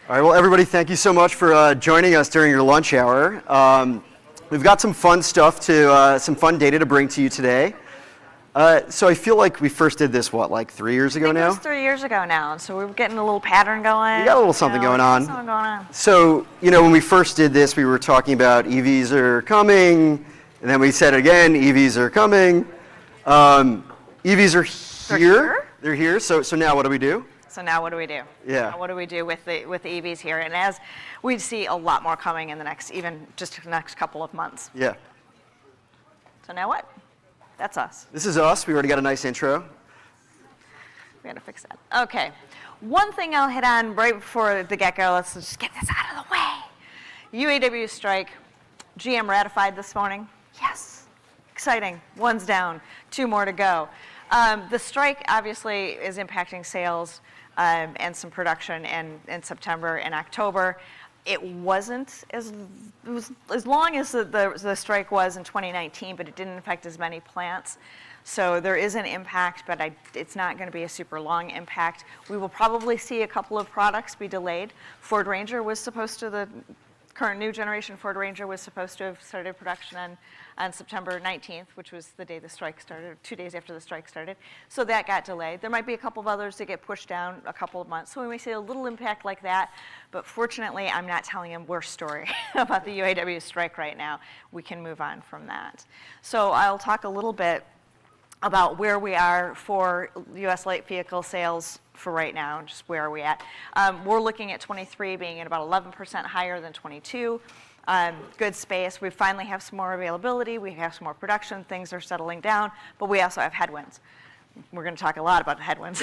All right, well, everybody, thank you so much for joining us during your lunch hour. We've got some fun stuff some fun data to bring to you today. So I feel like we first did this, what, like 3 years ago now? It was 3 years ago now, and so we were getting a little pattern going. We got a little something going on. So, when we first did this, we were talking about EVs are coming, and then we said again, EVs are coming. EVs are here. They're here. So now what do we do? So now what do we do? Yeah. Now what do we do with the EVs here? And as we see a lot more coming in the next couple of months. Yeah. So now what? That's us. This is us. We already got a nice intro. We gotta fix that. Okay. One thing I'll hit on right before the get-go, let's just get this out of the way. UAW strike, GM ratified this morning. Yes. Exciting. One's down, 2 more to go. The strike obviously is impacting sales and some production in September and October. It wasn't as long as the strike was in 2019, but it didn't affect as many plants. So there is an impact, but it's not going to be a super long impact. We will probably see a couple of products be delayed. Ford Ranger was supposed to, the current new generation Ford Ranger was supposed to have started production on September 19th, which was the day the strike started, 2 days after the strike started. So that got delayed. There might be a couple of others that get pushed down a couple of months. So we may see a little impact like that. But fortunately, I'm not telling a worse story about the UAW strike right now. We can move on from that. So I'll talk a little bit about where we are for U.S. light vehicle sales for right now, just where are we at. We're looking at 23 being at about 11% higher than 22. Good space. We finally have some more availability. We have some more production. Things are settling down, but we also have headwinds. We're going to talk a lot about headwinds.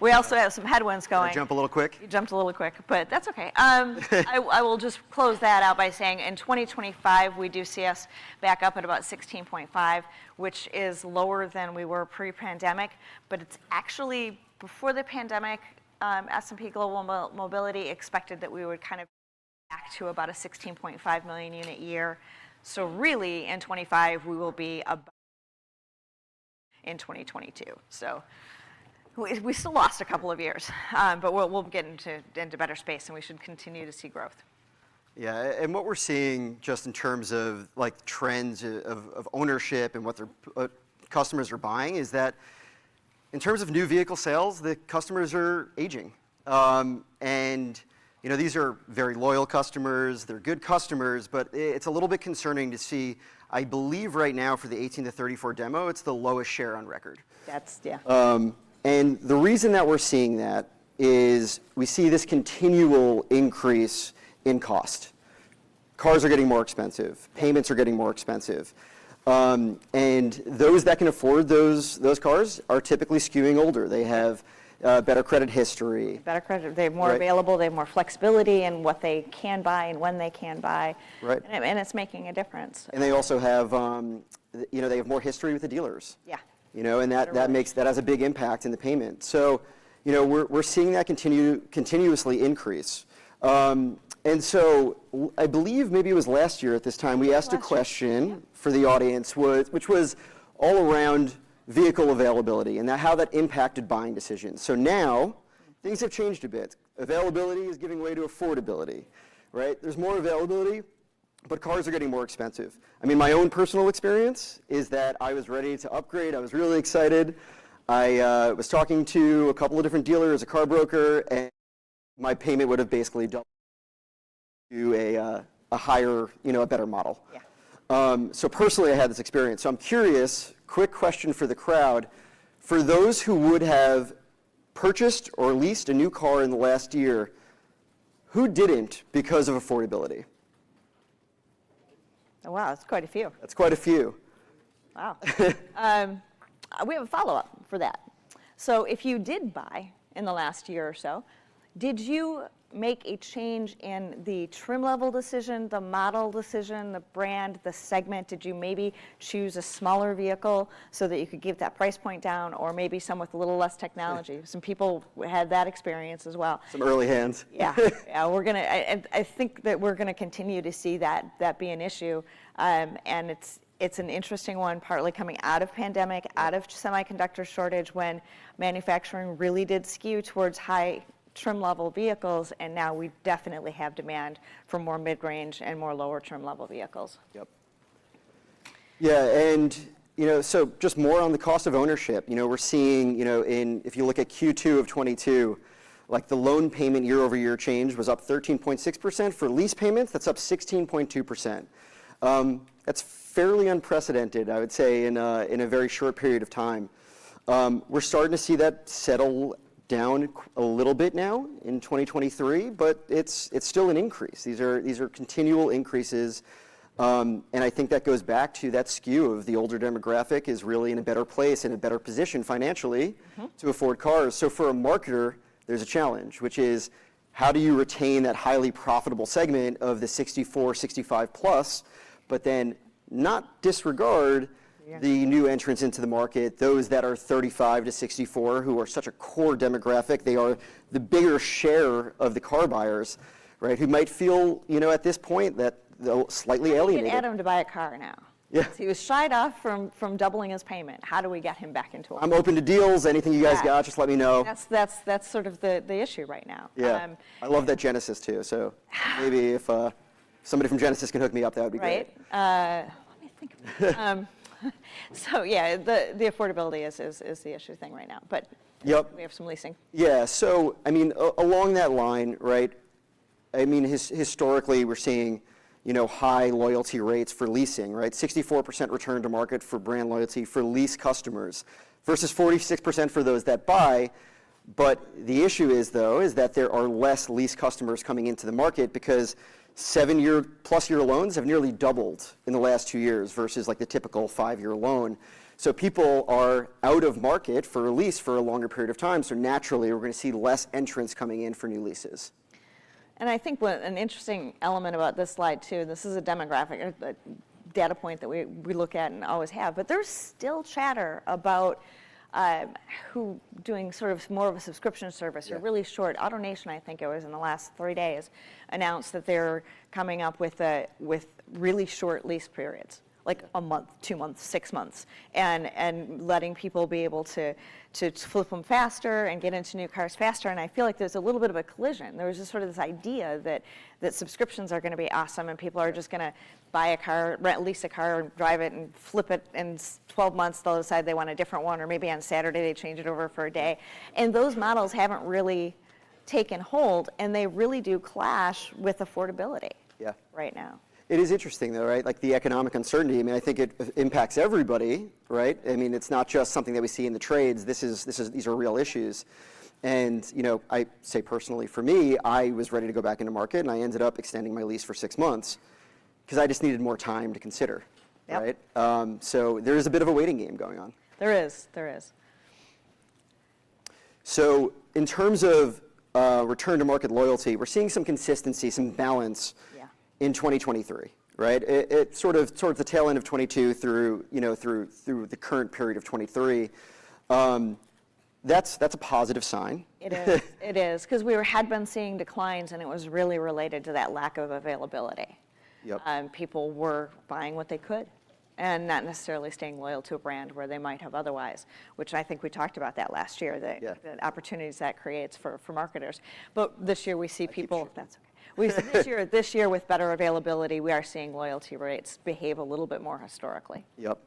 We also have some headwinds going. Jump a little quick? You jumped a little quick, but that's okay. I will just close that out by saying in 2025, we do see us back up at about 16.5, which is lower than we were pre-pandemic, but it's actually, before the pandemic, S&P Global Mobility expected that we would kind of back to about a 16.5 million unit year. So really, in 25, we will be about in 2022. So we still lost a couple of years, but we'll get into better space, and we should continue to see growth. Yeah, and what we're seeing just in terms of like trends of ownership and what their customers are buying is that in terms of new vehicle sales, the customers are aging. And these are very loyal customers, they're good customers, but it's a little bit concerning to see. I believe right now for the 18 to 34 demo, it's the lowest share on record. And the reason that we're seeing that is we see this continual increase in cost. Cars are getting more expensive, payments are getting more expensive. And those that can afford those cars are typically skewing older. They have better credit history. Better credit, they're more available, they have more flexibility in what they can buy and when they can buy. Right. And it's making a difference. And they also have, they have more history with the dealers. Yeah. And that has a big impact in the payment. So, we're seeing that continuously increase. And so I believe maybe it was last year at this time, we asked a question for the audience, which was all around vehicle availability and how that impacted buying decisions. So now things have changed a bit. Availability is giving way to affordability, right? There's more availability, but cars are getting more expensive. I mean, my own personal experience is that I was ready to upgrade. I was really excited. I was talking to a couple of different dealers, a car broker, and my payment would have basically doubled to a higher, a better model. Yeah. So personally, I had this experience. So I'm curious, quick question for the crowd. For those who would have purchased or leased a new car in the last year, who didn't because of affordability? Oh, wow, that's quite a few. That's quite a few. Wow. We have a follow-up for that. So if you did buy in the last year or so, did you make a change in the trim level decision, the model decision, the brand, the segment? Did you maybe choose a smaller vehicle so that you could give that price point down, or maybe some with a little less technology? Some people had that experience as well. Some early hands. Yeah, we're gonna. I think that we're gonna continue to see that be an issue, and it's an interesting one, partly coming out of pandemic, out of semiconductor shortage, when manufacturing really did skew towards high trim level vehicles, and now we definitely have demand for more mid-range and more lower trim level vehicles. Yep. Yeah, and so just more on the cost of ownership. We're seeing, if you look at Q2 of 22, like the loan payment year over year change was up 13.6%. For lease payments, that's up 16.2%. That's fairly unprecedented, I would say, in a very short period of time. We're starting to see that settle down a little bit now in 2023, but it's still an increase. These are continual increases. And I think that goes back to that skew of the older demographic is really in a better place, in a better position financially to afford cars. So for a marketer, there's a challenge, which is how do you retain that highly profitable segment of the 64, 65 plus, but then not disregard the new entrants into the market, those that are 35 to 64, who are such a core demographic. They are the bigger share of the car buyers, right, who might feel, at this point that they're slightly alienated. We can get Adam to buy a car now. Yeah. He was shied off from doubling his payment. How do we get him back into it? I'm open to deals. Anything you guys got, just let me know. That's sort of the issue right now. Yeah. I love that Genesis too. So maybe if somebody from Genesis can hook me up, that would be great. Let me think about it. So yeah, the affordability is the issue thing right now. But yep. We have some leasing. Yeah. So along that line, right? Historically, we're seeing high loyalty rates for leasing, right? 64% return to market for brand loyalty for lease customers versus 46% for those that buy. But the issue is that there are less lease customers coming into the market because 7-year plus year loans have nearly doubled in the last 2 years versus like the typical 5-year loan. So people are out of market for a lease for a longer period of time. So naturally, we're going to see less entrants coming in for new leases. And I think an interesting element about this slide too, this is a demographic, a data point that we look at and always have, but there's still chatter about who doing sort of more of a subscription service or really short. AutoNation, I think it was in the last 3 days, announced that they're coming up with really short lease periods, like a month, 2 months, 6 months, and letting people be able to flip them faster and get into new cars faster. And I feel like there's a little bit of a collision. There was just sort of this idea that subscriptions are going to be awesome and people are just going to buy a car, lease a car, and drive it and flip it in 12 months. They'll decide they want a different one, or maybe on Saturday they change it over for a day. And those models haven't really taken hold, and they really do clash with affordability right now. It is interesting though, right? Like the economic uncertainty, I think it impacts everybody, right? It's not just something that we see in the trades. These are real issues. And, I say personally for me, I was ready to go back into market and I ended up extending my lease for 6 months because I just needed more time to consider, right? So there is a bit of a waiting game going on. There is. So in terms of return to market loyalty, we're seeing some consistency, some balance in 2023, right? It sort of towards the tail end of 22 through the current period of 23. That's a positive sign. It is, because we had been seeing declines, and it was really related to that lack of availability. Yep. People were buying what they could and not necessarily staying loyal to a brand where they might have otherwise, which I think we talked about that last year, the opportunities that creates for marketers. But this year we see people, that's okay. This year with better availability, we are seeing loyalty rates behave a little bit more historically. Yep.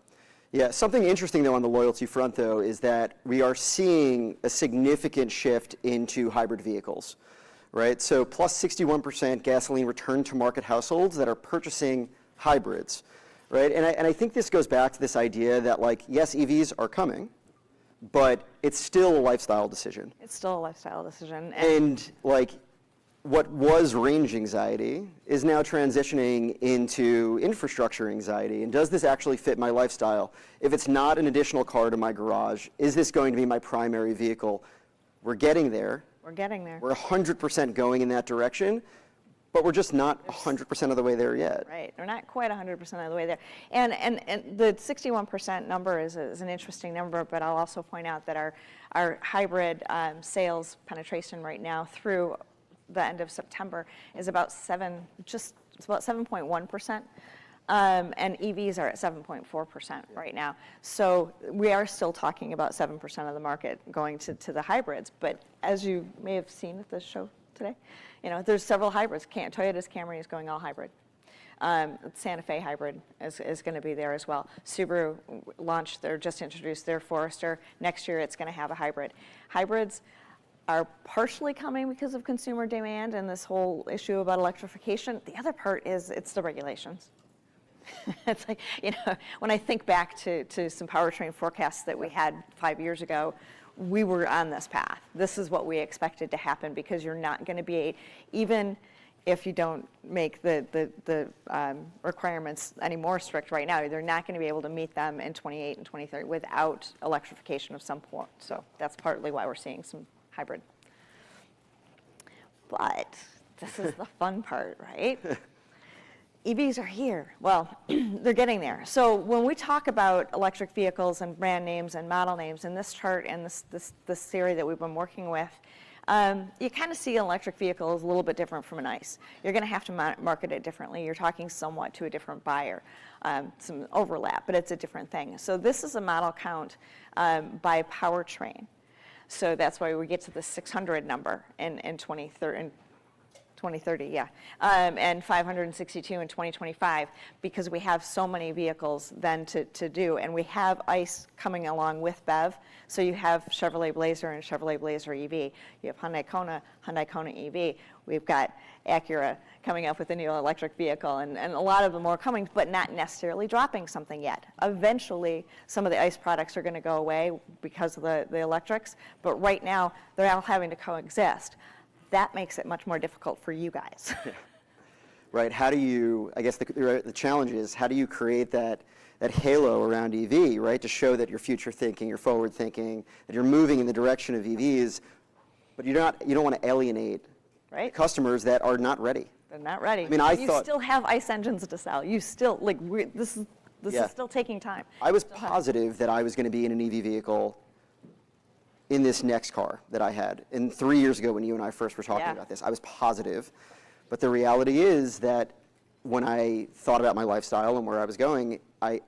Yeah, something interesting though on the loyalty front though is that we are seeing a significant shift into hybrid vehicles, right? So plus 61% gasoline return to market households that are purchasing hybrids, right? And I think this goes back to this idea that yes, EVs are coming, but it's still a lifestyle decision. It's still a lifestyle decision. And what was range anxiety is now transitioning into infrastructure anxiety. And does this actually fit my lifestyle? If it's not an additional car to my garage, is this going to be my primary vehicle? We're getting there. We're 100% going in that direction, but we're just not 100% of the way there yet. Right, we're not quite 100% of the way there. And the 61% number is an interesting number, but I'll also point out that our hybrid sales penetration right now through the end of September is about 7.1%. And EVs are at 7.4% right now. So we are still talking about 7% of the market going to the hybrids. But as you may have seen at the show today, there's several hybrids. Toyota's Camry is going all hybrid. Santa Fe hybrid is going to be there as well. Subaru just introduced their Forester. Next year it's going to have a hybrid. Hybrids are partially coming because of consumer demand and this whole issue about electrification. The other part is it's the regulations. It's like, when I think back to some powertrain forecasts that we had 5 years ago, we were on this path. This is what we expected to happen because you're not going to be, even if you don't make the requirements any more strict right now, they're not going to be able to meet them in 28 and 2030 without electrification of some point. So that's partly why we're seeing some hybrid. But this is the fun part, right? EVs are here. Well, they're getting there. So when we talk about electric vehicles and brand names and model names in this chart and this theory that we've been working with, you kind of see an electric vehicle as a little bit different from an ICE. You're going to have to market it differently. You're talking somewhat to a different buyer, some overlap, but it's a different thing. So this is a model count by powertrain. So that's why we get to the 600 number in 2030, yeah, and 562 in 2025, because we have so many vehicles then to do, and we have ICE coming along with BEV. So you have Chevrolet Blazer and Chevrolet Blazer EV. You have Hyundai Kona EV. We've got Acura coming up with a new electric vehicle, and a lot of them are coming, but not necessarily dropping something yet. Eventually, some of the ICE products are going to go away because of the electrics, but right now, they're all having to coexist. That makes it much more difficult for you guys. Yeah. Right, how do you, I guess the challenge is, how do you create that halo around EV, right, to show that you're future thinking, you're forward thinking, that you're moving in the direction of EVs, but you don't want to alienate customers that are not ready. They're not ready. I mean, you still have ICE engines to sell. You still, this is still taking time. I was positive that I was going to be in an EV vehicle in this next car that I had. And 3 years ago when you and I first were talking about this, I was positive. But the reality is that when I thought about my lifestyle and where I was going, I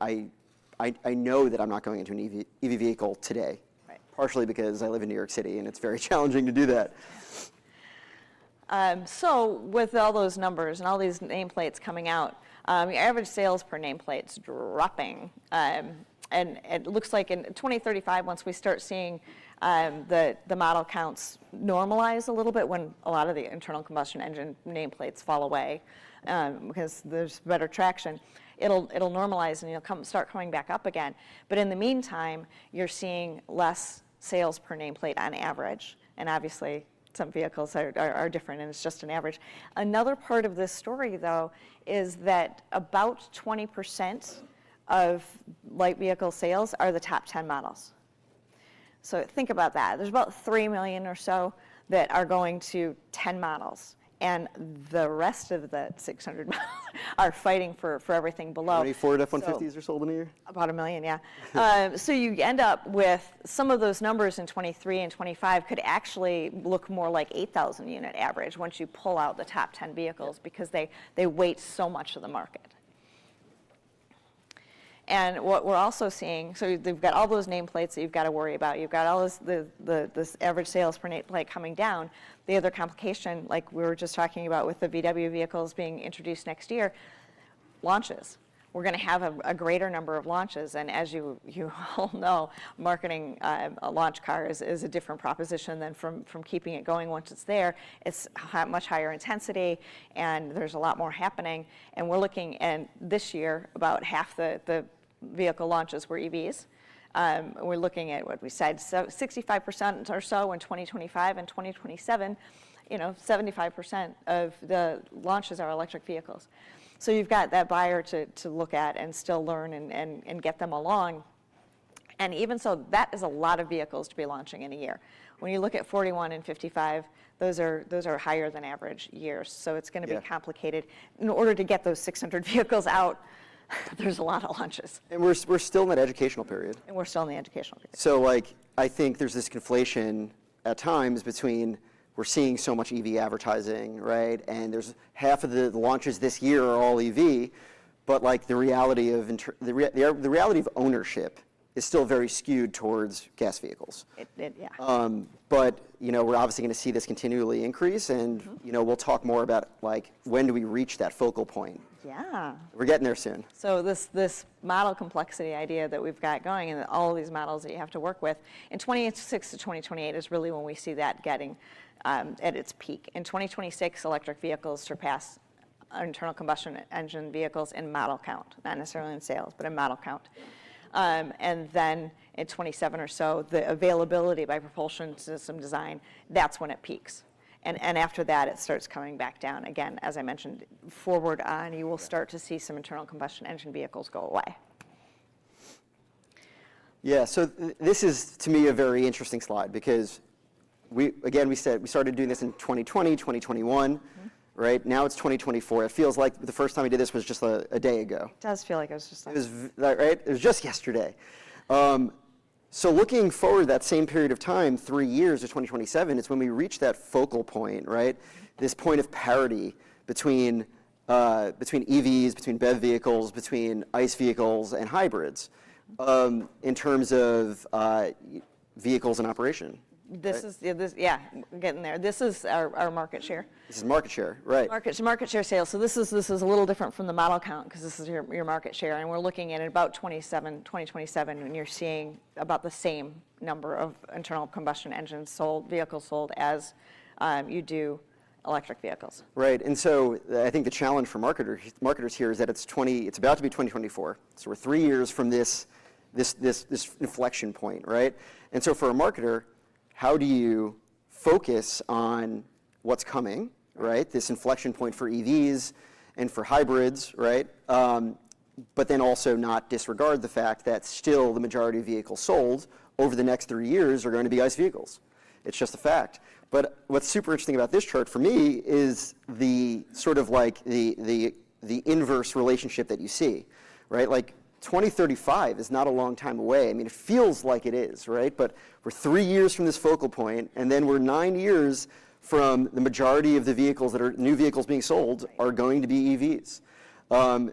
know that I'm not going into an EV vehicle today. Right. Partially because I live in New York City and it's very challenging to do that. So with all those numbers and all these nameplates coming out, your average sales per nameplate's dropping. And it looks like in 2035, once we start seeing the model counts normalize a little bit, when a lot of the internal combustion engine nameplates fall away because there's better traction, it'll normalize and you'll start coming back up again. But in the meantime, you're seeing less sales per nameplate on average, and obviously some vehicles are different, and it's just an average. Another part of this story, though, is that about 20% of light vehicle sales are the top 10 models. So think about that. There's about 3 million or so that are going to 10 models. And the rest of the 600 models are fighting for everything below. How many Ford F-150s are sold in a year? About 1 million, yeah. So you end up with some of those numbers in 23 and 25 could actually look more like 8,000 unit average once you pull out the top 10 vehicles, because they weight so much of the market. And what we're also seeing, so they've got all those nameplates that you've got to worry about. You've got all this average sales per nameplate coming down. The other complication, like we were just talking about with the VW vehicles being introduced next year, launches. We're going to have a greater number of launches. And as you all know, marketing a launch car is a different proposition than from keeping it going once it's there. It's much higher intensity, and there's a lot more happening. And we're looking at this year, about half the vehicle launches were EVs. We're looking at what we said, so 65% or so in 2025 and 2027. 75% of the launches are electric vehicles. So you've got that buyer to look at and still learn and get them along. And even so, that is a lot of vehicles to be launching in a year. When you look at 41 and 55, those are higher than average years. So it's going to be complicated. In order to get those 600 vehicles out, there's a lot of launches. And we're still in that educational period. And we're still in the educational period. So I think there's this conflation at times between, we're seeing so much EV advertising, right? And there's half of the launches this year are all EV, but like the reality of the reality of ownership is still very skewed towards gas vehicles. Yeah. But we're obviously going to see this continually increase, and we'll talk more about like when do we reach that focal point. Yeah. We're getting there soon. So this model complexity idea that we've got going, and all of these models that you have to work with, in 2026 to 2028 is really when we see that getting at its peak. In 2026, electric vehicles surpass internal combustion engine vehicles in model count, not necessarily in sales, but in model count. And then in 27 or so, the availability by propulsion system design, that's when it peaks. And after that, it starts coming back down. Again, as I mentioned, forward on, you will start to see some internal combustion engine vehicles go away. Yeah, so this is, to me, a very interesting slide because we started doing this in 2020, 2021, right? Now it's 2024. It feels like the first time we did this was just a day ago. It does feel like it was just like... It was, right? It was just yesterday. So looking forward that same period of time, 3 years to 2027, it's when we reach that focal point, right? This point of parity between EVs, between BEV vehicles, between ICE vehicles and hybrids, in terms of vehicles in operation. This is, we're getting there. This is our market share. This is market share, right? Market share sales. So this is a little different from the model count because this is your market share, and we're looking at about 2027, when you're seeing about the same number of internal combustion engines sold, vehicles sold, as you do electric vehicles. Right, and so I think the challenge for marketers here is that it's about to be 2024. So we're 3 years from this inflection point, right? And so for a marketer, how do you focus on what's coming, right? This inflection point for EVs and for hybrids, right? But then also not disregard the fact that still the majority of vehicles sold over the next 3 years are going to be ICE vehicles. It's just a fact. But what's super interesting about this chart for me is the sort of like the inverse relationship that you see, right? Like 2035 is not a long time away. I mean, it feels like it is, right? But we're 3 years from this focal point, and then we're 9 years from the majority of the vehicles that are new vehicles being sold are going to be EVs.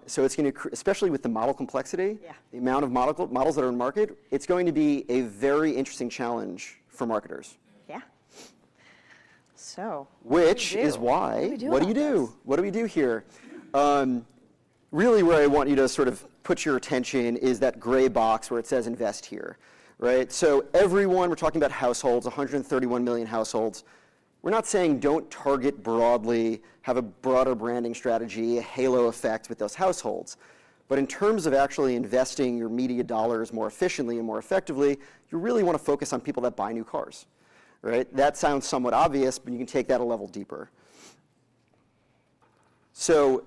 So it's going to, especially with the model complexity, the amount of models that are in market, it's going to be a very interesting challenge for marketers. Yeah. So. Which is why, what do you do? What do we do here? Really where I want you to sort of put your attention is that gray box where it says invest here, right? So everyone, we're talking about households, 131 million households. We're not saying don't target broadly, have a broader branding strategy, a halo effect with those households. But in terms of actually investing your media dollars more efficiently and more effectively, you really want to focus on people that buy new cars, right? That sounds somewhat obvious, but you can take that a level deeper. So,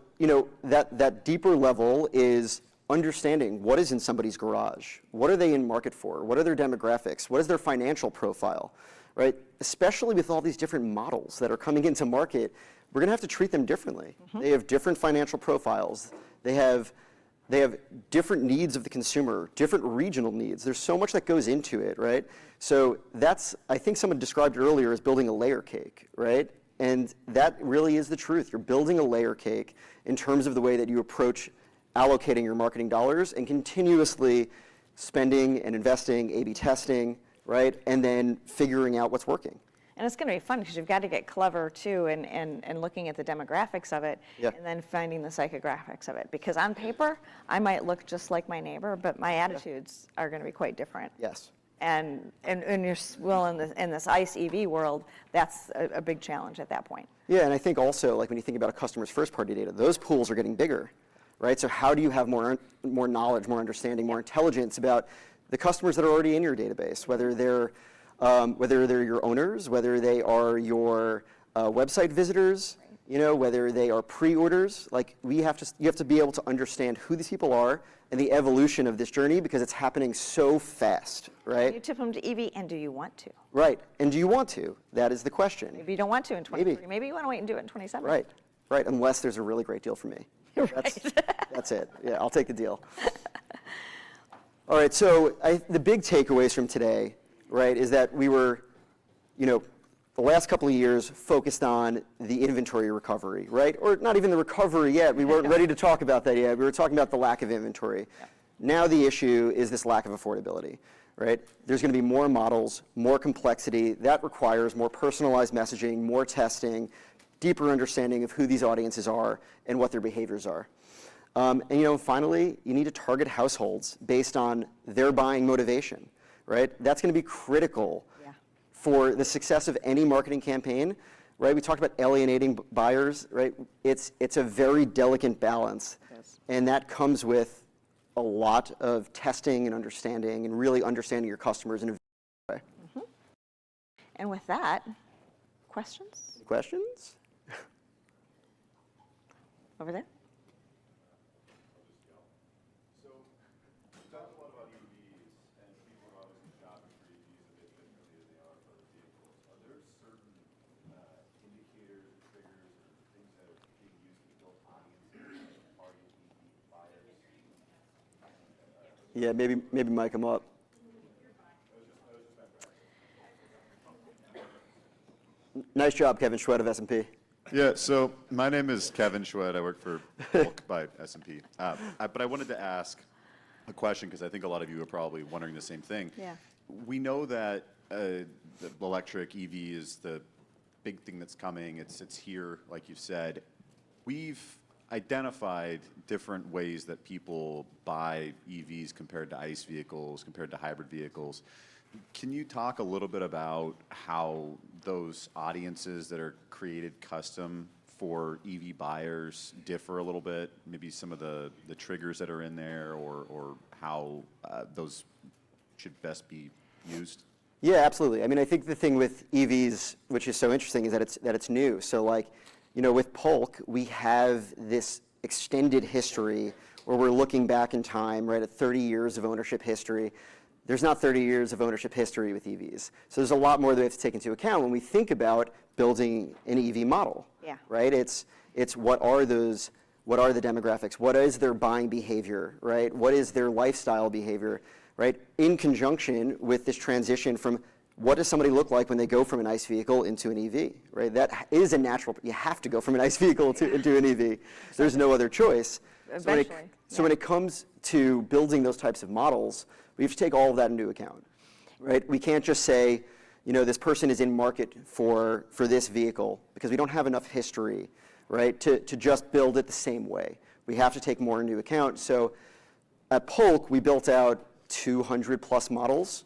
that deeper level is understanding what is in somebody's garage. What are they in market for? What are their demographics? What is their financial profile, right? Especially with all these different models that are coming into market, we're going to have to treat them differently. They have different financial profiles. They have different needs of the consumer, different regional needs. There's so much that goes into it, right? So I think someone described it earlier as building a layer cake, right? And that really is the truth. You're building a layer cake in terms of the way that you approach allocating your marketing dollars and continuously spending and investing, A/B testing, right? And then figuring out what's working. And it's going to be fun because you've got to get clever too and looking at the demographics of it and then finding the psychographics of it. Because on paper, I might look just like my neighbor, but my attitudes are going to be quite different. Yes. And you're, well, in this ICE EV world, that's a big challenge at that point. Yeah, and I think also, like when you think about a customer's first-party data, those pools are getting bigger, right? So how do you have more knowledge, more understanding, more intelligence about the customers that are already in your database, whether they're your owners, whether they are your website visitors, whether they are pre-orders. Like you have to be able to understand who these people are and the evolution of this journey because it's happening so fast, right? You tip them to EV, and do you want to? Right, and do you want to? That is the question. Maybe you don't want to in 2030. Maybe you want to wait and do it in 27. Right, unless there's a really great deal for me. That's it. Yeah, I'll take the deal. All right, so the big takeaways from today, right, is that we were, the last couple of years focused on the inventory recovery, right? Or not even the recovery yet. We weren't ready to talk about that yet. We were talking about the lack of inventory. Yeah. Now the issue is this lack of affordability, right? There's going to be more models, more complexity. That requires more personalized messaging, more testing, deeper understanding of who these audiences are and what their behaviors are. And finally, you need to target households based on their buying motivation, right? That's going to be critical for the success of any marketing campaign, right? We talked about alienating buyers, right? It's a very delicate balance, and that comes with a lot of testing and understanding and really understanding your customers in a way. Mm-hmm. And with that, questions? Questions? Over there. So, you talked a lot about EVs, and people are obviously shopping for EVs a bit differently as they are for other vehicles. Are there certain indicators or triggers or things that are being used to build audiences and target EV buyers? Yeah, maybe mic them up. Nice job, Kevin Schwed of S&P. Yeah, so my name is Kevin Schwed. I work for Polk by S&P. But I wanted to ask a question because I think a lot of you are probably wondering the same thing. Yeah. We know that the electric EV is the big thing that's coming. It's here, like you said. We've identified different ways that people buy EVs compared to ICE vehicles, compared to hybrid vehicles. Can you talk a little bit about how those audiences that are created custom for EV buyers differ a little bit? Maybe some of the triggers that are in there, or how those should best be used? Yeah, absolutely. I mean, I think the thing with EVs, which is so interesting, is that it's new. So with Polk, we have this extended history where we're looking back in time, right, at 30 years of ownership history. There's not 30 years of ownership history with EVs. So there's a lot more that we have to take into account when we think about building an EV model. Yeah. Right? It's what are the demographics? What is their buying behavior, right? What is their lifestyle behavior, right? In conjunction with this transition from what does somebody look like when they go from an ICE vehicle into an EV, right? That is a natural, you have to go from an ICE vehicle into an EV. There's no other choice. Eventually. So when it comes to building those types of models, we have to take all of that into account, right? We can't just say, this person is in market for this vehicle because we don't have enough history, right, to just build it the same way. We have to take more into account. So at Polk, we built out 200 plus models,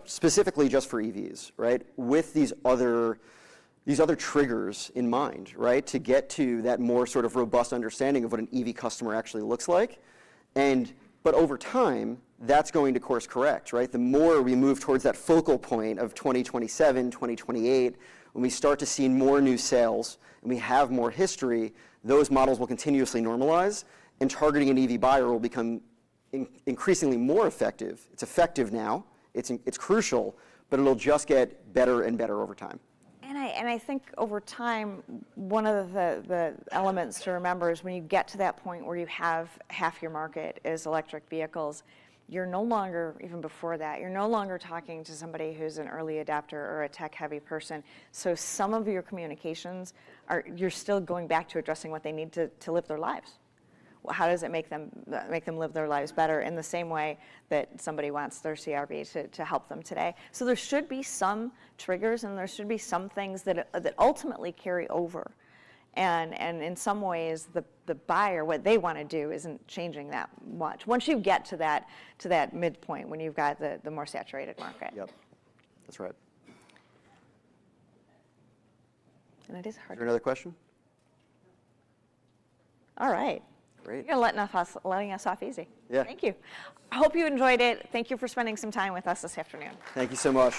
specifically just for EVs, right, with these other triggers in mind, right, to get to that more sort of robust understanding of what an EV customer actually looks like. But over time, that's going to course correct, right? The more we move towards that focal point of 2027, 2028, when we start to see more new sales and we have more history, those models will continuously normalize, and targeting an EV buyer will become increasingly more effective. It's effective now, it's crucial, but it'll just get better and better over time. And I think over time, one of the elements to remember is when you get to that point where you have half your market is electric vehicles, you're no longer, even before that, you're no longer talking to somebody who's an early adopter or a tech-heavy person. So some of your communications you're still going back to addressing what they need to live their lives. Well, how does it make them live their lives better in the same way that somebody wants their CRV to help them today? So there should be some triggers, and there should be some things that ultimately carry over. And in some ways, the buyer, what they want to do isn't changing that much. Once you get to that midpoint, when you've got the more saturated market. Yep, that's right. And it is hard. Is there another question? All right. Great. You're letting us off easy. Yeah. Thank you. I hope you enjoyed it. Thank you for spending some time with us this afternoon. Thank you so much.